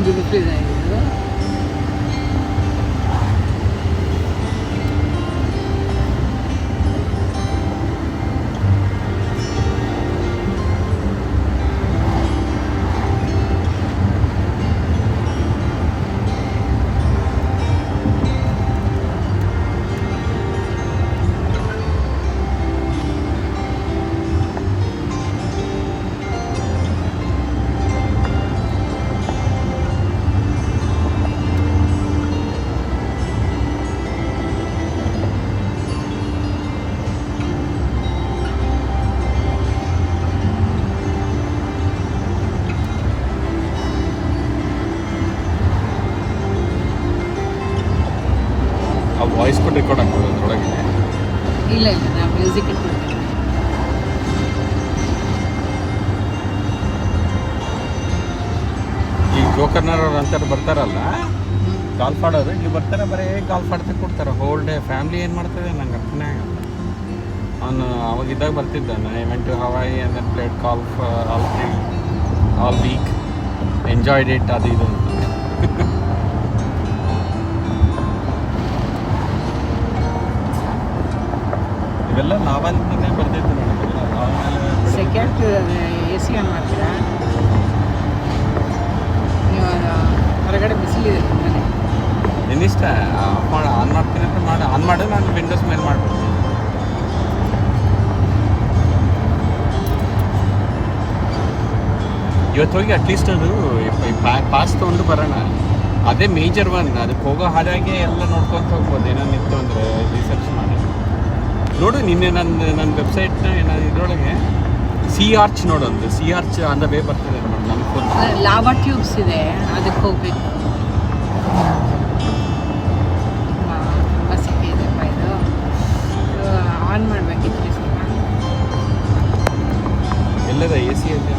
Beautiful ಇದೆ ಇದು. Voice ಕೂಡ ರೆಕಾರ್ಡ್ ಆಗ್ತದೆ ಅದರೊಳಗೆ. ಇಲ್ಲ ನಾವು ಮ್ಯೂಸಿಕ್ ಇಟ್ಕೊಳ್ತೀವಿ. ಈ ಜೋಕರ್ನವ್ರು ಅಂತಾರೆ ಬರ್ತಾರಲ್ಲ ಗಾಲ್ಫ್ ಆಡೋರು, ಇಲ್ಲಿ ಬರ್ತಾರೆ ಬರೀ ಗಾಲ್ಫ್ ಆಡ್ತಾ ಕೊಡ್ತಾರೆ ಹೋಲ್ ಡೇ. ಫ್ಯಾಮ್ಲಿ ಏನು ಮಾಡ್ತದೆ ನಂಗೆ ಅರ್ಥನೇ ಆಗಲ್ಲ. ಅವನು ಅವಾಗಿದ್ದಾಗ ಬರ್ತಿದ್ದಾನೆ, I went to Hawaii and then played golf all week, enjoyed it ಅದು ಇದು ಅಂತ. ಇವೆಲ್ಲ ನಾವಲ್ಲಿಂದನೇ ಬರ್ತಿದ್ದು ನನಗೆಲ್ಲ. ಆಮೇಲೆ ಸೆಕೆಂಡ್ AC ಆನ್ ಮಾಡ್ತೀರಾ ನೀವು? ಹೊರಗಡೆ ಬಿಸಿಲಿದೆ ತುಂಬಾನೇ. ನಿನ್ನಿಷ್ಟ ಆನ್ ಮಾಡ್ತೀನಿ ಅಂತ ಆನ್ ಮಾಡಿ ನಾನು ವಿಂಡೋಸ್ ಮೇಲೆ ಮಾಡ್ಬಿಡ್ತೀನಿ. ಇವತ್ತು ಹೋಗಿ ಅಟ್ಲೀಸ್ಟ್ ಅದು ಪಾಸ್ ತೊಗೊಂಡು ಬರೋಣ. ಅದೇ ಮೇಜರ್ ಒನ್. ಅದಕ್ಕೆ ಹೋಗೋ ಹಾಗಾಗಿ ಎಲ್ಲ ನೋಡ್ಕೊತ ಹೋಗ್ಬೋದು. ಏನಾರು ನಿಂತು ಅಂದರೆ ರಿಸರ್ಚ್ ಮಾಡಿ ನೋಡು. ನಿನ್ನೆ ನನ್ನ ವೆಬ್ಸೈಟ್ನ ಏನಾದ್ರು ಇದರೊಳಗೆ ಸಿ ಆರ್ಚ್ ನೋಡೋದು. C arch on the way ಬರ್ತದೆ ನೋಡಿ ನನ್ನ ಫೋನ್. ಲಾವಾ ಟ್ಯೂಬ್ಸ್ ಇದೆ, ಅದಕ್ಕೆ ಹೋಗ್ಬೇಕು. ತುಂಬ ಸಿಟಿ ಇದೆಪ್ಪ ಇದು. ಆನ್ ಮಾಡಬೇಕಿತ್ತು ಸ್ವಲ್ಪ. ಎಲ್ಲದ AC ಅಲ್ಲಿ